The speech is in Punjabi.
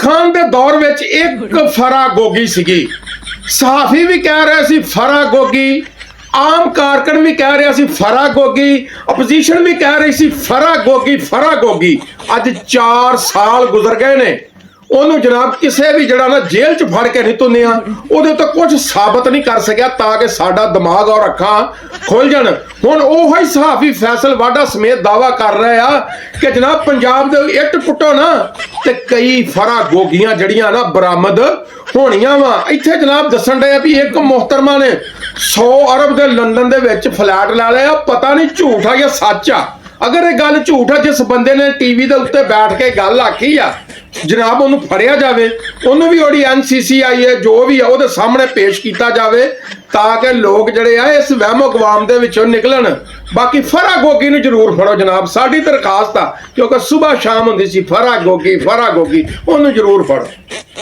ਖਾਨ ਦੇ ਦੌਰ ਵਿੱਚ ਇੱਕ ਫਰਾ ਗੋਗੀ ਸੀਗੀ। ਸਹਾਫੀ ਵੀ ਕਹਿ ਰਿਹਾ ਸੀ ਫਰਾ ਗੋਗੀ, ਆਮ ਕਾਰਕਨ ਵੀ ਕਹਿ ਰਿਹਾ ਸੀ ਫਰਾ ਗੋਗੀ, ਆਪੋਜੀਸ਼ਨ ਵੀ ਕਹਿ ਰਹੀ ਸੀ ਫਰਾ ਗੋਗੀ ਫਰਾ ਗੋਗੀ। ਅੱਜ 4 ਸਾਲ ਗੁਜ਼ਰ ਗਏ ਨੇ, ਉਹਨੂੰ ਜਨਾਬ ਕਿਸੇ ਵੀ ਜਿਹੜਾ ਨਾ ਜੇਲ੍ਹ 'ਚ ਫੜ ਕੇ ਨਹੀਂ ਤੁੰਨਿਆ, ਉਹਦੇ ਉੱਤੇ ਕੁਝ ਸਾਬਤ ਨਹੀਂ ਕਰ ਸਕਿਆ ਤਾਂ ਕਿ ਸਾਡਾ ਦਿਮਾਗ ਔਰ ਅੱਖਾਂ ਖੁੱਲ ਜਾਣ। ਹੁਣ ਉਹ ਹੀ ਸਹਾਫੀ ਫੈਸਲ ਵਾਡਾ ਸਮੇਤ ਦਾਵਾ ਕਰ ਰਹੇ ਆ ਕਿ ਜਨਾਬ ਪੰਜਾਬ ਦੇ ਇੱਟ ਪੁੱਟੋ ਨਾ ਤੇ ਕਈ ਫਰਾ ਗੋਗੀਆਂ ਜਿਹੜੀਆਂ ਨਾ ਬਰਾਮਦ ਹੋਣੀਆਂ ਵਾ। ਇੱਥੇ ਜਨਾਬ ਦੱਸਣ ਡਏ ਆ ਵੀ ਇੱਕ ਮੁਹਤਰਮਾ ਨੇ 100 ਅਰਬ ਦੇ ਲੰਡਨ ਦੇ ਵਿੱਚ ਫਲੈਟ ਲੈ ਲਿਆ। ਪਤਾ ਨਹੀਂ ਝੂਠ ਆ ਜਾਂ ਸੱਚ ਆ। ਅਗਰ ਇਹ ਗੱਲ ਝੂਠ ਆ, ਜਿਸ ਬੰਦੇ ਨੇ ਟੀਵੀ ਦੇ ਉੱਤੇ ਬੈਠ ਕੇ ਗੱਲ ਆਖੀ ਆ, ਜਨਾਬ ਉਹਨੂੰ ਫੜਿਆ ਜਾਵੇ, ਉਹਨੂੰ ਵੀ ਉਹਦੀ NCCI ਹੈ ਜੋ ਵੀ ਆ ਉਹਦੇ ਸਾਹਮਣੇ ਪੇਸ਼ ਕੀਤਾ ਜਾਵੇ ਤਾਂ ਕਿ ਲੋਕ ਜਿਹੜੇ ਆ ਇਸ ਵਹਿਮੋ ਗਵਾਮ ਦੇ ਵਿੱਚੋਂ ਨਿਕਲਣ। ਬਾਕੀ ਫਰਾ ਗੋਗੀ ਨੂੰ ਜ਼ਰੂਰ ਫੜੋ ਜਨਾਬ, ਸਾਡੀ ਦਰਖਾਸਤ ਆ, ਕਿਉਂਕਿ ਸਵੇਰ ਸ਼ਾਮ ਹੁੰਦੀ ਸੀ ਫਰਾ ਗੋਗੀ, ਉਹਨੂੰ ਜ਼ਰੂਰ ਫੜੋ।